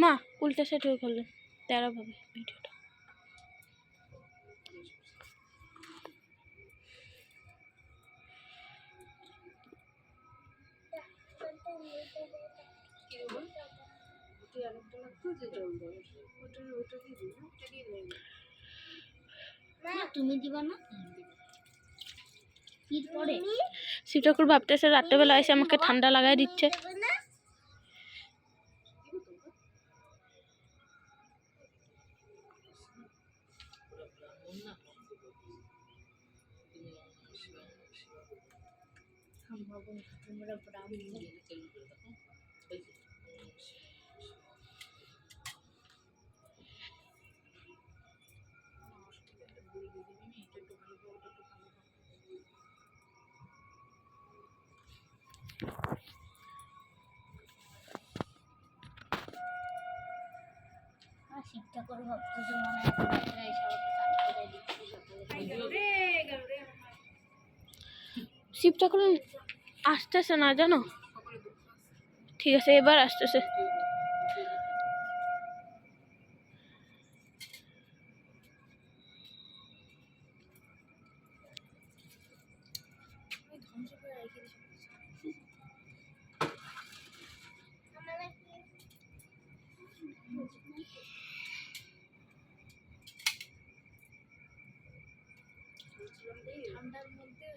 মা উল্টা সাইড হয়ে করলেন 13 ভাবে ভিডিওটা। তুমি দিবা না? শিব ঠাকুর ভাবতেছে রাত্রেবেলা এসে আমাকে ঠান্ডা লাগাই দিচ্ছে। শিব ঠাকুর ভাবতেছে মনে হয় শিব ঠাকুর আসতেছে না জানো। ঠিক আছে এবার আসতেছে। ঠান্ডার মধ্যে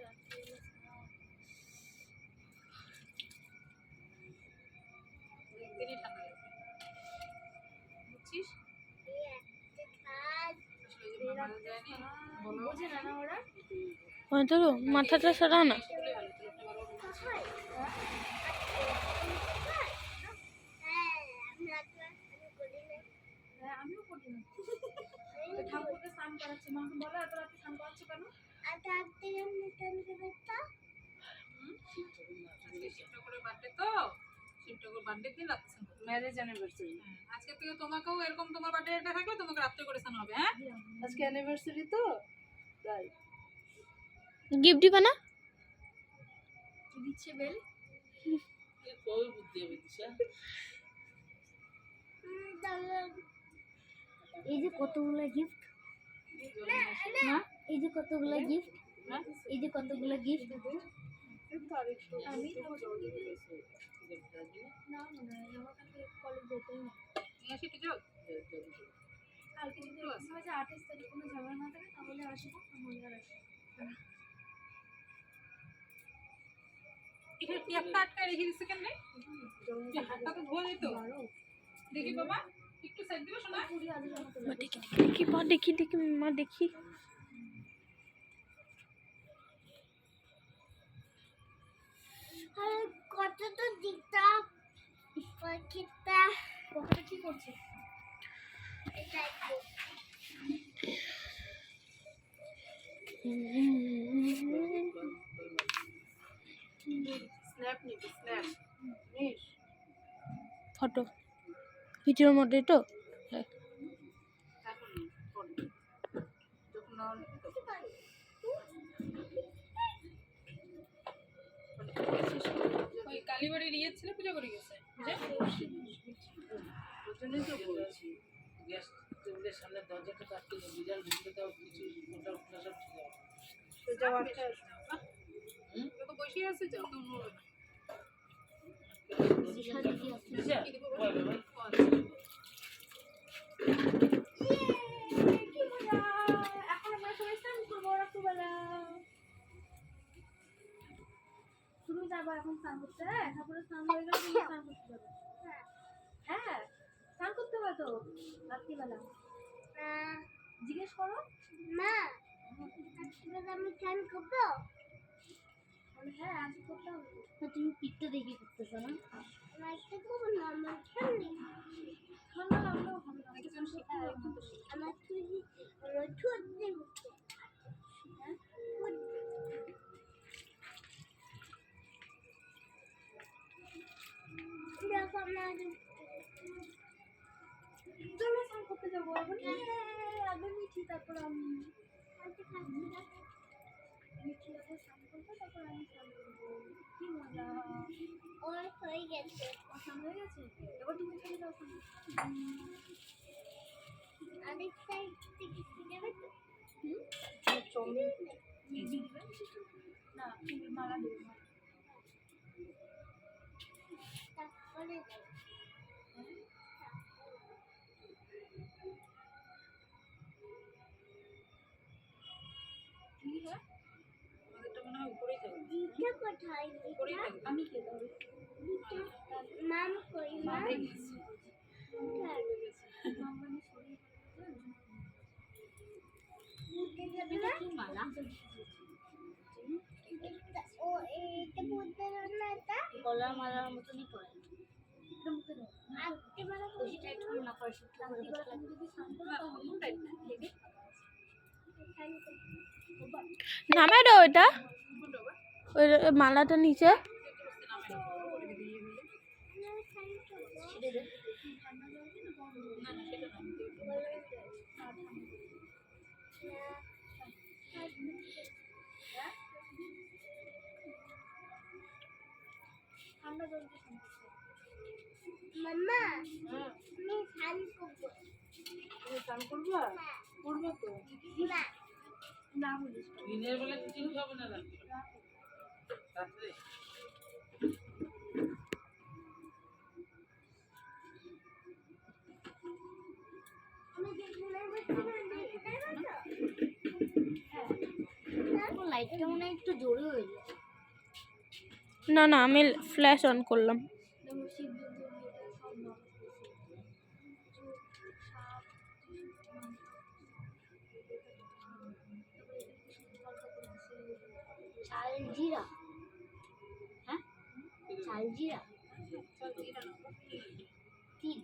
মাথাটা সরা না। আমিও করি না। ঠাকুরকে স্নান করাচ্ছি, মাকে বলো এত রাতে স্নান করাচ্ছ কেন? ম্যারেজ অ্যানিভার্সারি আজকে থেকে তোমাকেও এরকম তোমার বার্থডেটা থাকলে তোমাকে রাত্রে করে স্নান হবে। হ্যাঁ আজকে অ্যানিভার্সারি তো তাই গিফট দিবা না? দিচ্ছে বেল এই যে কতগুলো গিফট না, এই যে কতগুলো গিফট, এই যে কতগুলো গিফট আমি না মনে হয় আমার কাছে কলেজ যেতে হবে। কালকে যদি হয় যে 28 তারিখ কোনো ঝামেলা না থাকে তাহলে আসবো, তাহলে আর আসবো। এটা ট্যাপটা আটকে রেখে দিচ্ছে কেন? হাতটা তো ধোয়া যেত। দেখি বাবা একটু সাইড দিবে শোনা। দেখি মা দেখি মা দেখি। কত তো দিকটা পাখিটা কতটা কি করছে এটা স্ন্যাপ নিবি স্ন্যাপ নিস ফটো ভিডিওর মধ্যে তো ওই কালীবাড়ির ইয়ে ছিল পূজা করে গেছে ওজন্যই তো বলছি গ্যাস টেবিলের সামনে দরজাটা কাটতে বিড়াল ঢুকে দাও কিছু ওটা ওটা সব ঠিক আছে তো যাও আটটা তো বসে আছে যাও তো দিশা দিদি আছে কি দেবো কি মজা এখন আমরা সবাই স্নান করবো রাত্রিবেলা। তুমি যাবো এখন স্নান করতে? ঠাকুরের স্নান হয়ে গেলে তুমি স্নান করতে যাবে। হ্যাঁ স্নান করতে হবে তো রাত্রিবেলা। জিজ্ঞেস করো মা রাত্রিবেলা আমি স্নান করবো? হ্যাঁ আজ করতে হবে। তুমি পিঠটা দেখে করতেছো না? লাইটটা করবো না আমার ঠান্ডা ঠান্ডা লাগলেও হবে না। একজন শেখা একজন আমার তুই ঠোঁট দেখো চলো স্নান করতে যাবো এখন। আগে মিঠি তারপর আমি মিঠি আগে স্নান করবো তারপর আমি স্নান করবো। কি মজা। ওর হয়ে গেছে। স্নান হয়ে গেছে এবার তুমি চলে যাবো। আরেক সাইড থেকে যাবে তো না ফুল মালা দেবে তারপরে কি হয় আমাদেরটা মনে হয় উপরেই থাকবে দিটা কোথায় উপরেই থাকবে আমি কে দেব নাম কই মা মামানি শরীর এটা কি মালা ও এটা বুদ্ধের না এটা গলার মালার মতনই পড়ে আজকে মালা খুশিটা একটু না করে শুধু করে যদি সামনে থেকে নামে দাও এটা ওই মালাটা নিচে মাম্মা আমি স্নান করবো স্নান করবো করবো তো না না বলিস দিনের বেলা কিছু খাবে না রাত্রে লাইটটা মনে হয় একটু জোরে হয়ে যায় না না আমি ফ্ল্যাশ অন করলাম চালজিরা হ্যাঁ চালজিরা তিন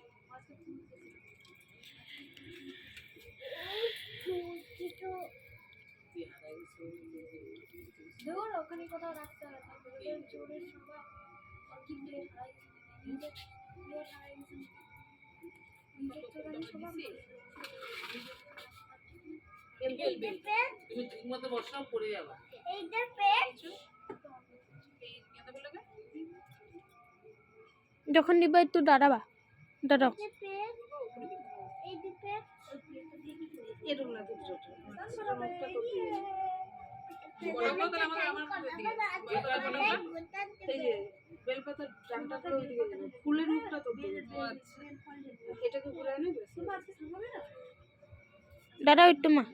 দূর ওখানে কোথাও রাখতে হবে তারপরে জোরের সময় কিনলে নিজের চোরানোর সময় তুমি ঠিকমতো বসাও পড়ে যাবা এইটা পেট যখন দিবা একটু দাঁড়াবা দাঁড়াও বেলপাতার ডানটাটা ওইদিকে যাবে ফুলের মুখটা তো এটাকে ঘুরে নেবে দাঁড়াও একটু মা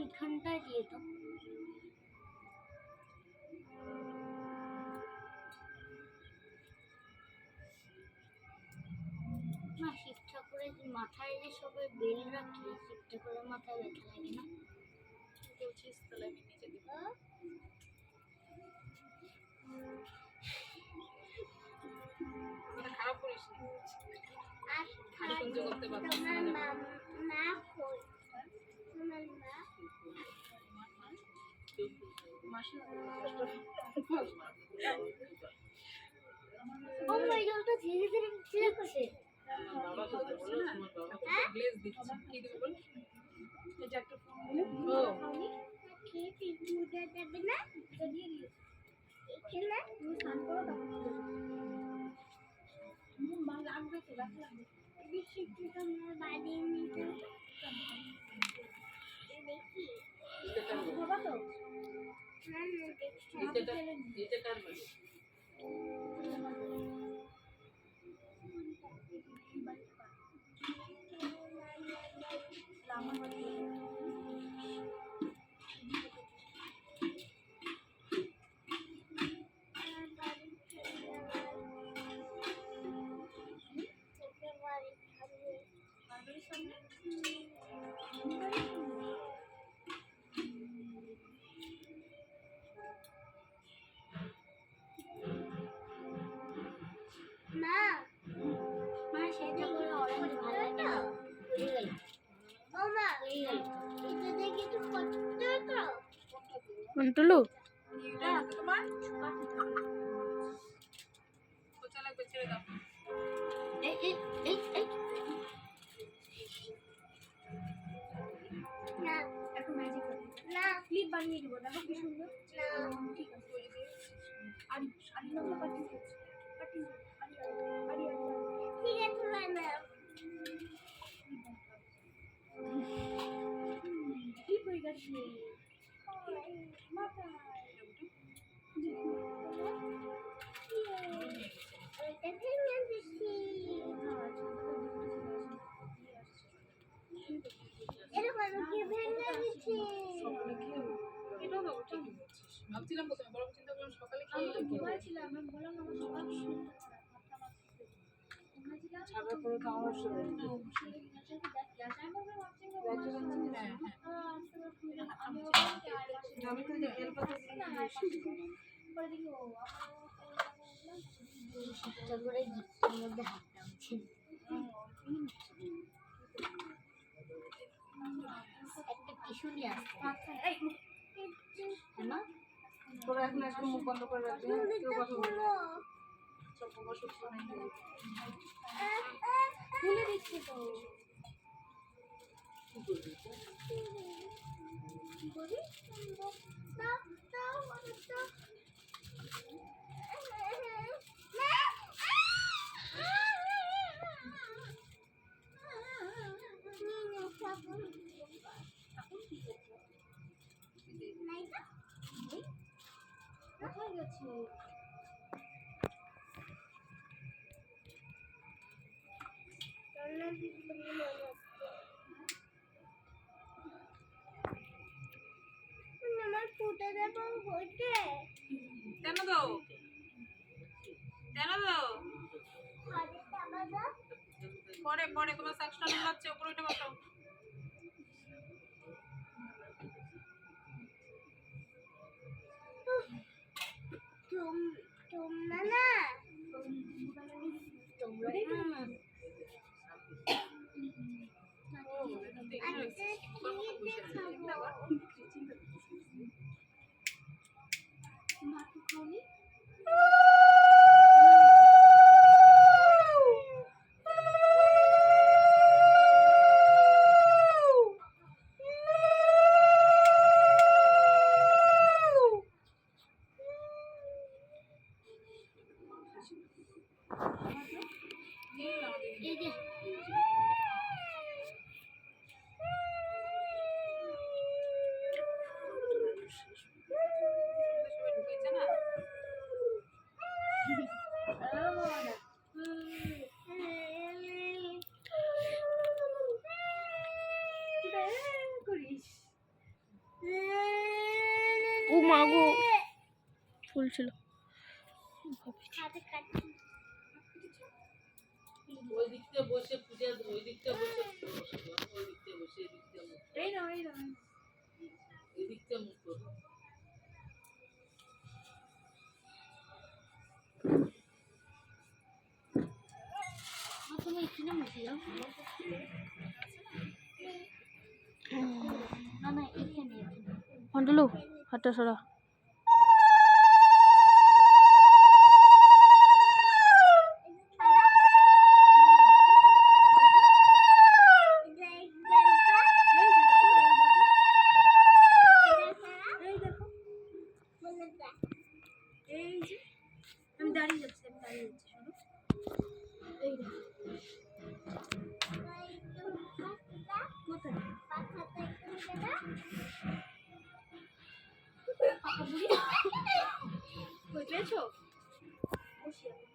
এখানটায় দিয়ে তো না শিব ঠাকুরের মাথায় যে সবাই বেল রাখি শিব ঠাকুরের মাথায় ব্যথা লাগে না বলছিস তাহলে আমি নিচে দিব খারাপ করিস না করতে পারছিস না না কই তোমার মা ওই জলটা ধীরে ধীরে ছিঁড়ে করছে বাবা তো বলো তোমার বাবা গ্লেজ দিচ্ছে কি দেব বল এটা একটা ফোন দিলে ও খেতে দুধ দেবে না এটা দিয়ে দিও এখানে তুমি স্নান করো তখন মা লাগবে তো লাগবে দেখি তুই তোমার বাড়ি নিতে দেখি বাবা তো হ্যাঁ দেখি এটা কার বাড়ি মা মা সেটা বলে অনেক ভালো লাগে ও মা আবার কাটি কোচা লাগবে, ছেড়ে দাও। এই এই এই এই না একটু ম্যাজিক করি না ক্লিপ বানিয়ে দিব দেখো কি সুন্দর ঠিক আছে আরি আরি নম্বর কাটি কাটি আরি আরি আরি ঠিক আছে ম্যাম ক্লিপ হয়ে গেছে মাথা এটাও দেবো, ঠিকই বলছিস। ভাবছিলাম প্রথমে, বড় চিন্তা করলাম সকালে আমি খেয়ে তো ঘুমাইছিলাম আমি বললাম আমার সকাল ছাড়ার পরে তো আমার শরীর আমি তো যে এর কথা একটা টিস্যু নিয়ে আসতে না তোরা এখন একদম মুখ বন্ধ করে রাখবি, হ্যাঁ? কেউ কথা বলবে না। সব বাবা সুস্থ নেই। খুলে দিচ্ছি তো কি করি কোথায় গেছে আমার ফুটে দেবো হইতে কেন দাও, কেন দাও? পরে পরে তোমার সাকশন লাগছে, উপরে উঠে বসো। তোমরা না তোমরা এই যে ঢুকেছে না? করিস ও মা গো ফুল ছিল ওই দিকটা বসে পূজা, ওই দিকটা বসে ওই দিকটা বসে এদিকটা মুখ, এই না এই না এদিকটা মুখ করো। তুমি এখানে বসে যাও না না এখানে হন্ডলু হাতটা সরা এই যে আমি দাঁড়িয়ে যাচ্ছি শোনো এই দেখো কোথায় পাকা বুড়ি কই পেয়েছো বসি এখন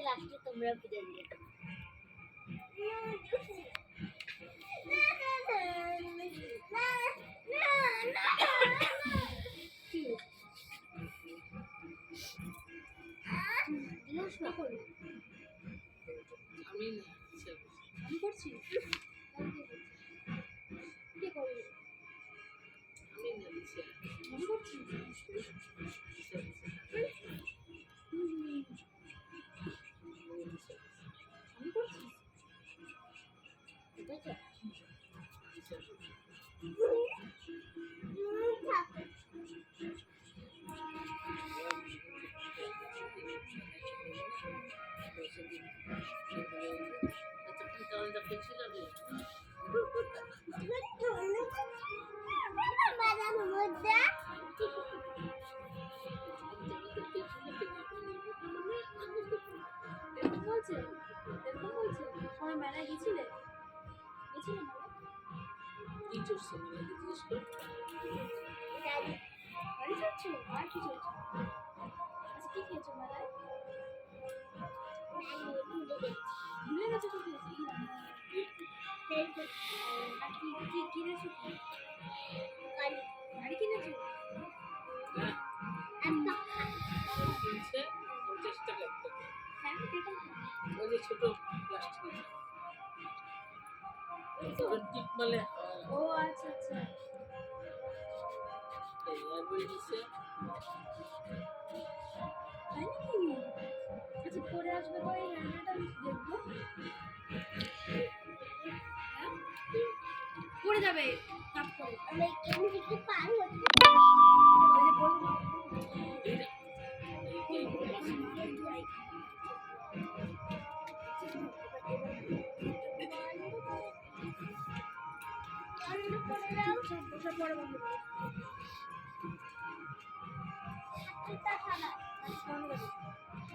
লাস্টে তোমরা বুঝে দিলে আমি না ইচ্ছা করছি। আমি করছি কে করবে আমি না ইচ্ছা আমি করছি ইচ্ছা করছি। তাহলে পেন্সিল হবে এরকম বলছে এরকম বলছে সবাই মেলায় গেছিলে গেছিলে কি চলছে মানে জিজ্ঞেস করে গাড়ি চড়ছো আর কি চলছে আচ্ছা কি খেয়েছো মেলায় ভুলে গেছো কি খেয়েছি আর কি কি কিনেছো কি গাড়ি কিনেছো কিনছে 50 টাকা একটা হ্যাঁ এটা ওই যে ছোট প্লাস্টিকের টিপ মালে ও আচ্ছা আচ্ছা আর বলছে তাই নাকি আচ্ছা পরে আসবে তো এই হ্যান্ডেলটা আমি দেখবো হ্যাঁ? পড়ে যাবে কাপ করে আমি এখান থেকে পার হতে ওই যে বলবো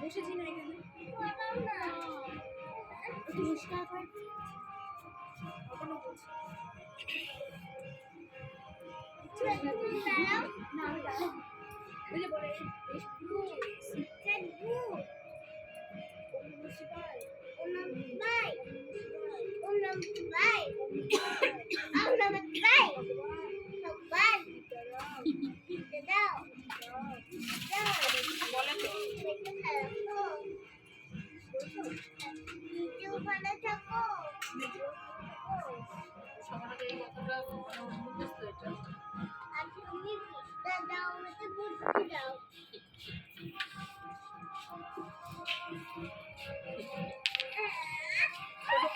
বসেছি না এখানে পরিষ্কার করে ওখানে বলছি না আমি দাঁড়াবো ওই যে বলে সবার এই কথাটা মুখস্থ এটা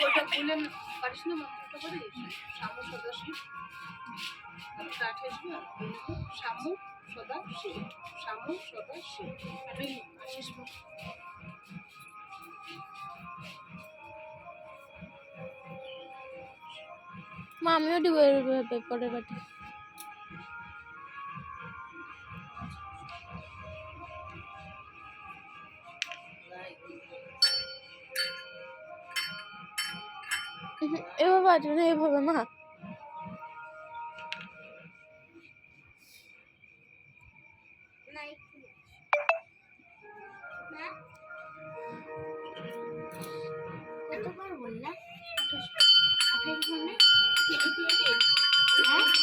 ওইটা বলে পারিস না মন্ত্রটা পারিস শ্যাম সদাশিব একটা 28 শ্যাম সদাশিব শ্যাম সদাশিব আমি আশিস মা আমিও দিব পরের বাটি এভাবে আসবে না এভাবে মা কতবার বললা 28 মানে 28 হচ্ছে 80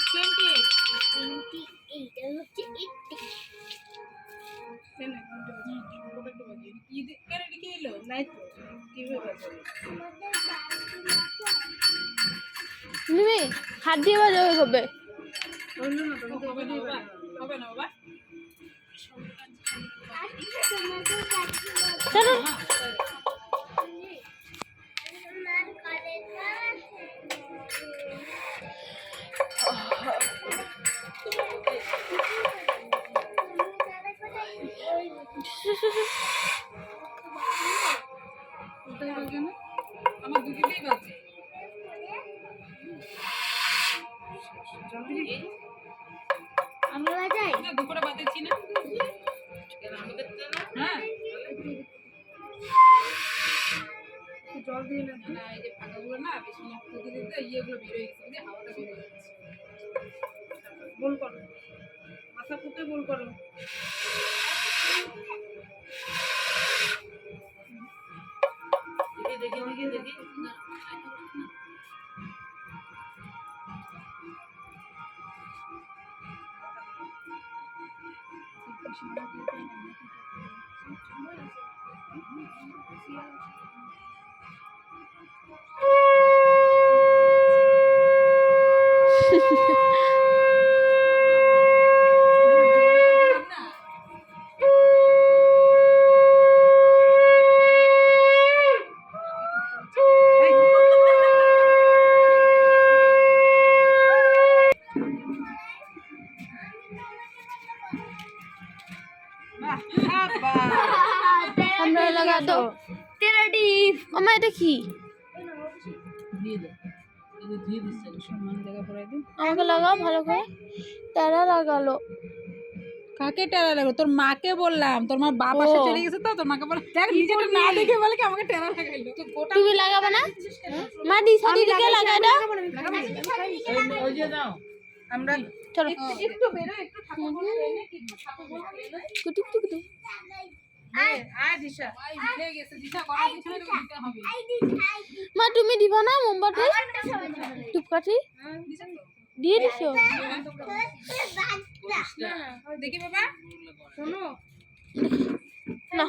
মিমি হাত দিয়ে বাজাবে হবে হবে না বাবা চলো আমার দুদিকেই বাজে আমরা বাজাই না দুপুরে বাজেছি না কেন আমাদের তো না হ্যাঁ জল দিয়ে না এই যে ফাঁকাগুলো না বেশি নষ্ট দিলে তো ইয়েগুলো বেরোয় গেছে বুঝলি হাওয়াটা বেরোয় যাচ্ছে গোল করো মাথা পুঁতে গোল করো দেখি না আমরা लगा दो রিলেটিভ আমার এটা কি দিয়ে দে এগুলো দিয়ে দিচ্ছে সম্মান জায়গা পড়াই দিন। আমাকে লাগাও ভালো করে তারা লাগালো কাকে টেরা লাগলো? তোর মাকে বললাম, তোর মা বাপ পাশে ও। চলে গেছে তো তোর মাকে বলে দেখ নিজেটা না দেখে বলে কি আমাকে টেরা লাগাইলো। তুমি লাগাবে না মা দিকে লাগাই দাও ওই যে নাও আমরা চলো একটু বেরো, একটু ঠাকুর ঘরে এনে কি ঠাকুর ঘরে এনে কুটুক টুক টুক আয় দিশা আই ভুলে গেছে দিশা করা কিছু না দিতে হবে। মা তুমি দিবা না মোমবাতি ধূপকাঠি দিশা তো দিয়ে দিছো দেখি বাবা শোনো না